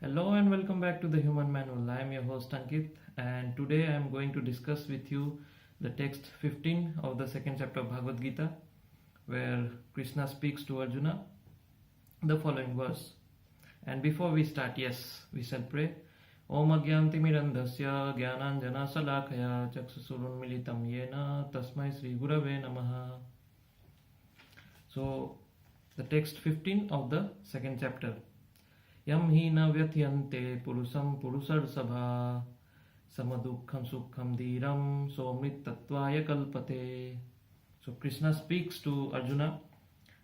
Hello and welcome back to the Human Manual. I am your host Ankit, and today I am going to discuss with you the text 15 of the second chapter of Bhagavad Gita, where Krishna speaks to Arjuna the following verse. And before we start, yes, we shall pray. Om Agyantimirandhasya Gyananjana Salakaya Chaksusurunmilitam Yena Tasmai Sri Gurave Namaha. So, the text 15 of the second chapter. Yam hi na vyathiyante purusam purusarsabha samadukham sukham dhiram somrit tattvaya kalpate. So Krishna speaks to Arjuna,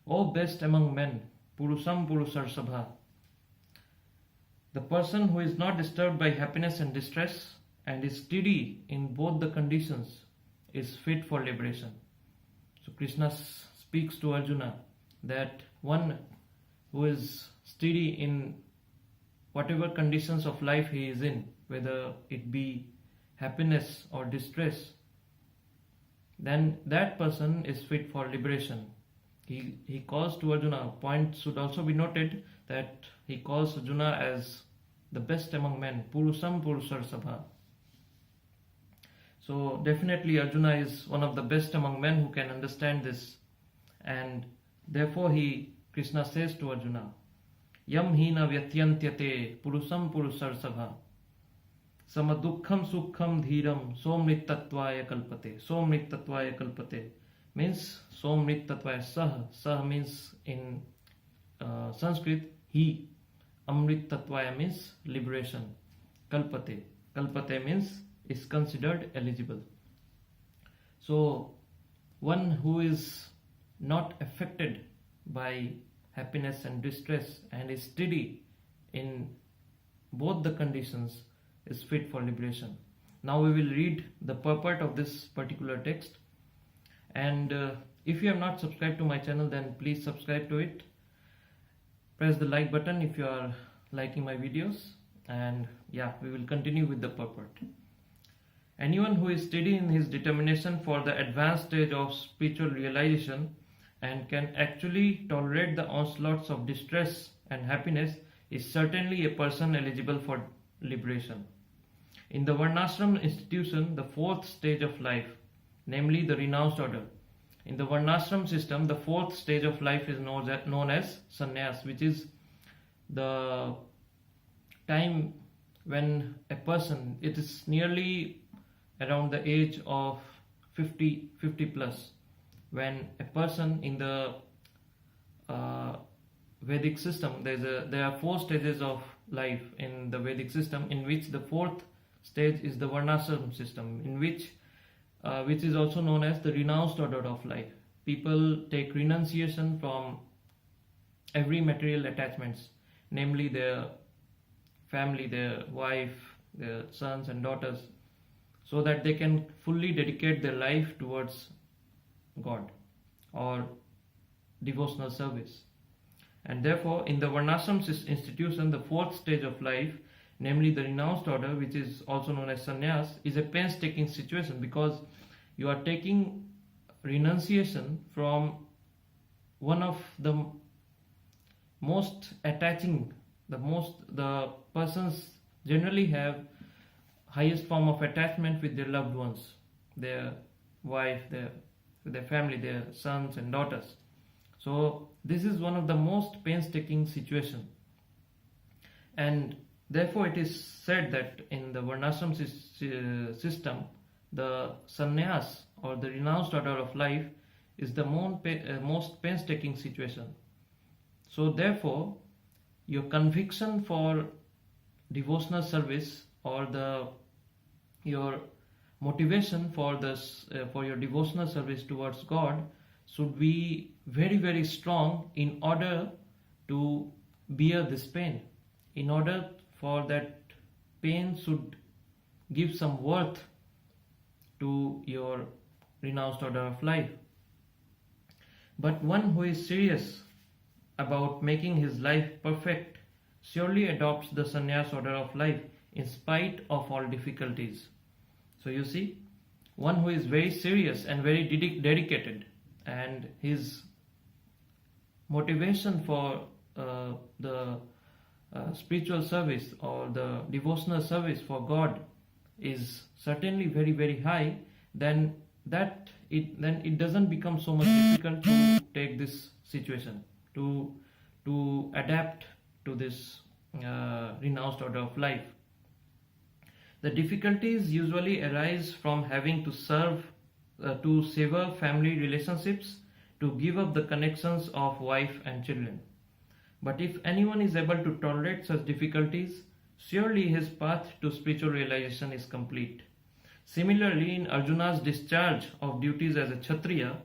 O best among men, purusam purusarsabha, the person who is not disturbed by happiness and distress and is steady in both the conditions is fit for liberation. So Krishna speaks to Arjuna that one who is steady in whatever conditions of life he is in, whether it be happiness or distress, then that person is fit for liberation. He calls to Arjuna, a point should also be noted that he calls Arjuna as the best among men, Purusam Purusar Sabha. So definitely Arjuna is one of the best among men who can understand this, and therefore Krishna says to Arjuna, Yam hina vyatyantyate purusam purusarsabha samadukham sukham dhiram somrittatvaya kalpate. Somrittatvaya kalpate means somrittatvaya sah means in Sanskrit he. Amrittatvaya means liberation. Kalpate means is considered eligible. So one who is not affected by happiness and distress and is steady in both the conditions is fit for liberation. Now we will read the purport of this particular text, and if you have not subscribed to my channel, then please subscribe to it. Press the like button if you are liking my videos, and we will continue with the purport. Anyone who is steady in his determination for the advanced stage of spiritual realization and can actually tolerate the onslaughts of distress and happiness is certainly a person eligible for liberation. In the Varnashram institution, the fourth stage of life, namely the renounced order. In the Varnashram system, the fourth stage of life is known as sannyas, which is the time when a person, it is nearly around the age of 50 plus, when a person in the Vedic system, there are four stages of life in the Vedic system, in which the fourth stage is the Varnashram system, in which is also known as the renounced order of life. People take renunciation from every material attachments, namely their family, their wife, their sons and daughters, so that they can fully dedicate their life towards God or devotional service. And therefore, in the Varnashram institution, the fourth stage of life, namely the renounced order, which is also known as sannyas, is a painstaking situation, because you are taking renunciation from one of the most attaching, the persons generally have highest form of attachment with their loved ones, their wife, their family, their sons and daughters. So this is one of the most painstaking situation, and therefore it is said that in the Varnashram system, the sannyas or the renounced order of life is the most painstaking situation. So therefore your conviction for devotional service or your motivation for your devotional service towards God should be very, very strong in order to bear this pain, in order for that pain should give some worth to your renounced order of life. But one who is serious about making his life perfect surely adopts the sannyas order of life in spite of all difficulties. So you see, one who is very serious and very dedicated, and his motivation for the spiritual service or the devotional service for God is certainly very very high, then it doesn't become so much difficult to take this situation, to adapt to this renounced order of life. The difficulties usually arise from having to serve, to sever family relationships, to give up the connections of wife and children. But if anyone is able to tolerate such difficulties, surely his path to spiritual realization is complete. Similarly, in Arjuna's discharge of duties as a Kshatriya,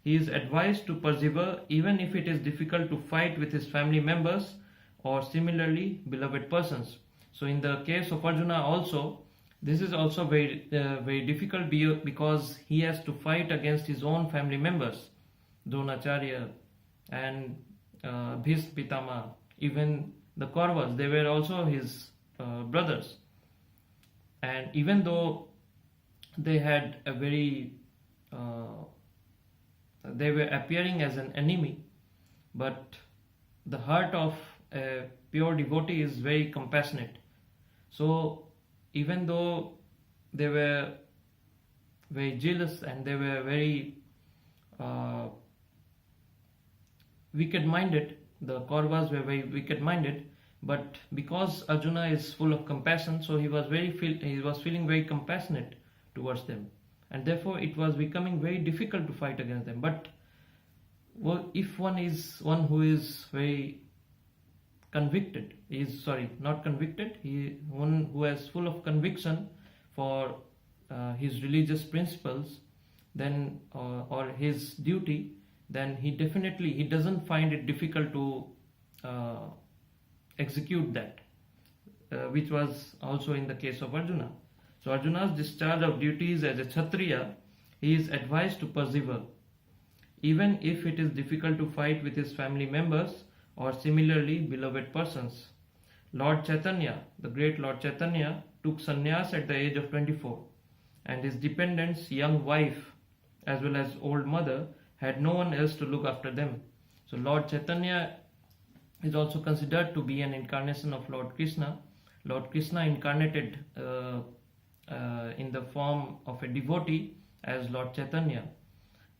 he is advised to persevere even if it is difficult to fight with his family members or similarly beloved persons. So in the case of Arjuna also, this is also very difficult because he has to fight against his own family members, Dronacharya and Bhisma Pitama, even the Kauravas, they were also his brothers. And even though they had a very they were appearing as an enemy, but the heart of a pure devotee is very compassionate. So even though they were very jealous and they were very wicked-minded, the Kauravas were very wicked-minded, but because Arjuna is full of compassion, so he was feeling very compassionate towards them, and therefore it was becoming very difficult to fight against them. But if one who is very convicted, one who has full of conviction for his religious principles, then or his duty, then he doesn't find it difficult to execute that, which was also in the case of Arjuna. So Arjuna's discharge of duties as a Kshatriya, he is advised to persevere, even if it is difficult to fight with his family members or similarly beloved persons. Lord Chaitanya, the great Lord Chaitanya, took sannyas at the age of 24, and his dependents, young wife as well as old mother, had no one else to look after them. So Lord Chaitanya is also considered to be an incarnation of Lord Krishna. Lord Krishna incarnated in the form of a devotee as Lord Chaitanya.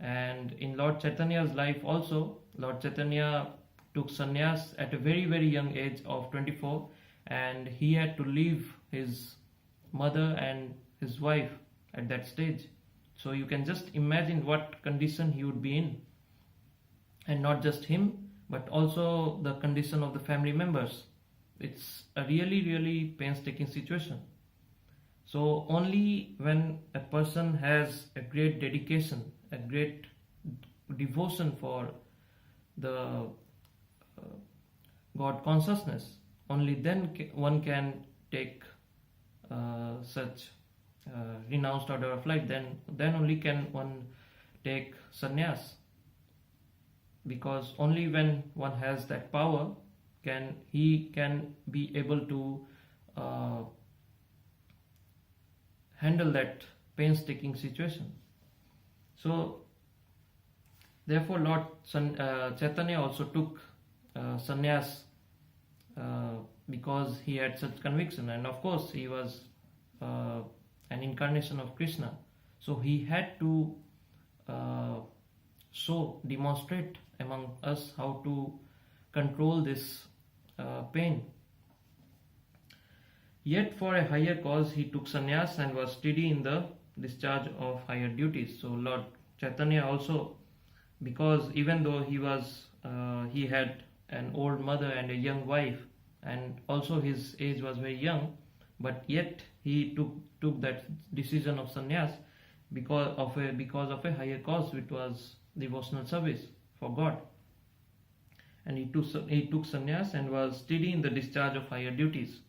And in Lord Chaitanya's life also, Lord Chaitanya took sannyas at a very very young age of 24, and he had to leave his mother and his wife at that stage. So you can just imagine what condition he would be in, and not just him, but also the condition of the family members. It's a really really painstaking situation. So only when a person has a great dedication, a great devotion for the God consciousness, only then one can take such renounced order of life. Then only can one take sannyas, because only when one has that power can be able to handle that painstaking situation. So therefore Lord Chaitanya also took sannyas because he had such conviction, and of course he was an incarnation of Krishna, so he had to demonstrate among us how to control this pain. Yet for a higher cause he took sannyas and was steady in the discharge of higher duties. So Lord Chaitanya also, because even though he had an old mother and a young wife, and also his age was very young, but yet he took that decision of sannyas because of a higher cause, which was devotional service for God. And he took sannyas and was steady in the discharge of higher duties.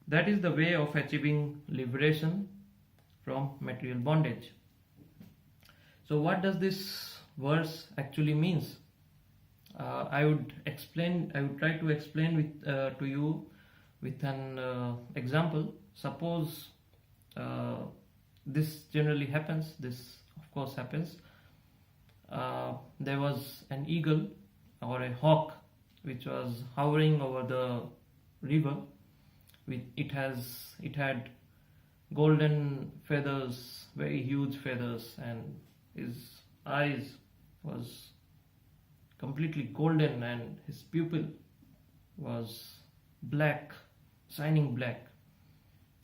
That is the way of achieving liberation from material bondage. So what does this verse actually means? I would try to explain to you with an example. Suppose this generally happens. This of course happens. There was an eagle or a hawk which was hovering over the river. It had golden feathers, very huge feathers, and his eyes was completely golden, and his pupil was black, shining black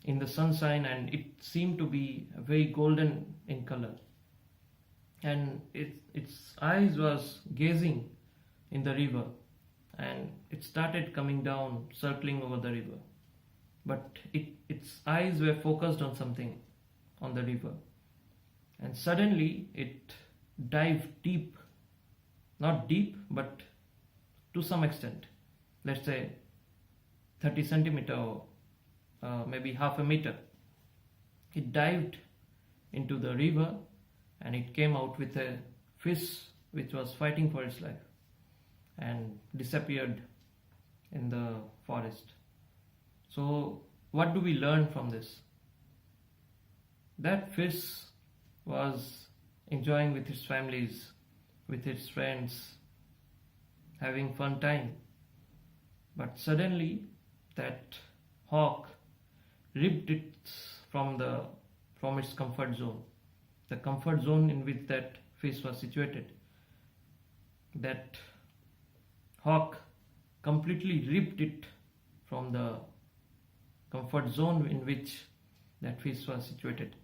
in the sunshine, and it seemed to be very golden in color. And its eyes was gazing in the river, and it started coming down, circling over the river. But its eyes were focused on something on the river, and suddenly it dived deep, not deep, but to some extent, let's say 30 centimeter or maybe half a meter. It dived into the river, and it came out with a fish which was fighting for its life and disappeared in the forest. So what do we learn from this? That fish was enjoying with its families, with its friends, having fun time. But suddenly that hawk ripped it from its comfort zone, the comfort zone in which that fish was situated. That hawk completely ripped it from the comfort zone in which that fish was situated.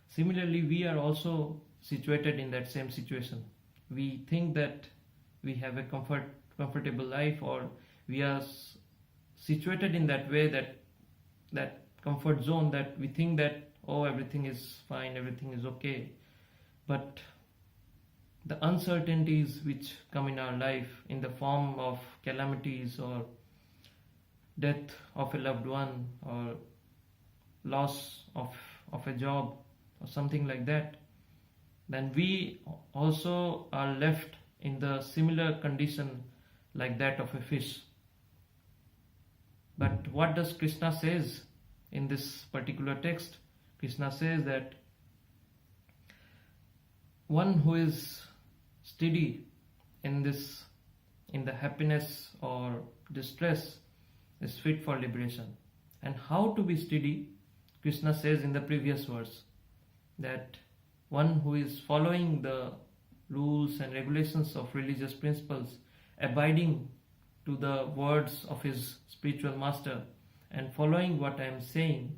Similarly, we are also situated in that same situation. We think that we have a comfortable life, or we are situated in that way, that comfort zone, that we think that, oh, everything is fine, everything is okay. But the uncertainties which come in our life in the form of calamities or death of a loved one or loss of a job or something like that, then we also are left in the similar condition like that of a fish. But what does Krishna says in this particular text? Krishna says that one who is steady in the happiness or distress is fit for liberation. And how to be steady? Krishna says in the previous verse that one who is following the rules and regulations of religious principles, abiding to the words of his spiritual master and following what I am saying,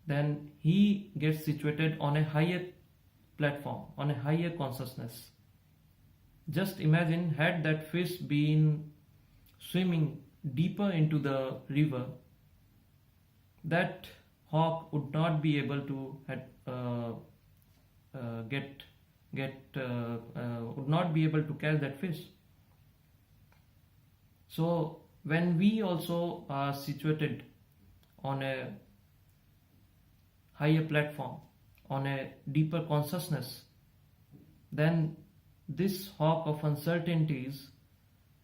then he gets situated on a higher platform, on a higher consciousness. Just imagine, had that fish been swimming deeper into the river, that hawk would not be able to would not be able to catch that fish. So when we also are situated on a higher platform, on a deeper consciousness, then this hawk of uncertainties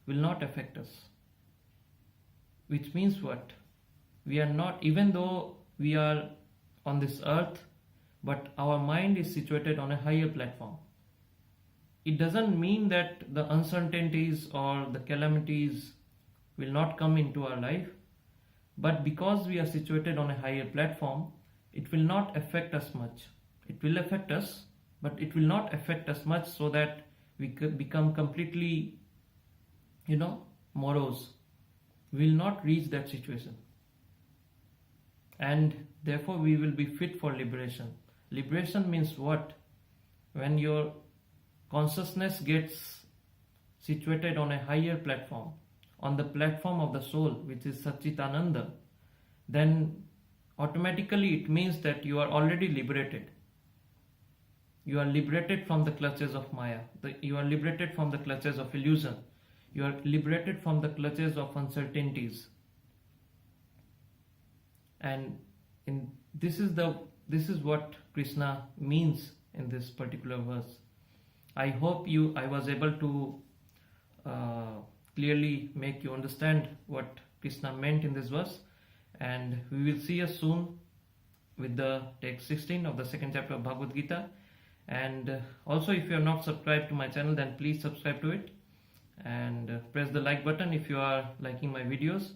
will not affect us. Which means what? We are not, even though we are on this earth, but our mind is situated on a higher platform. It doesn't mean that the uncertainties or the calamities will not come into our life, but because we are situated on a higher platform, it will not affect us much. It will affect us, but it will not affect us much, so that we could become completely, morose. We will not reach that situation. And therefore we will be fit for liberation. Liberation means what? When your consciousness gets situated on a higher platform, on the platform of the soul, which is Satchitananda, then automatically it means that you are already liberated. You are liberated from the clutches of Maya. You are liberated from the clutches of illusion. You are liberated from the clutches of uncertainties. And this is what Krishna means in this particular verse. I hope I was able to clearly make you understand what Krishna meant in this verse, and we will see us soon with the text 16 of the second chapter of Bhagavad Gita. And also, if you are not subscribed to my channel, then please subscribe to it and press the like button if you are liking my videos.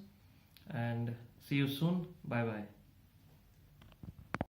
and see you soon. Bye bye.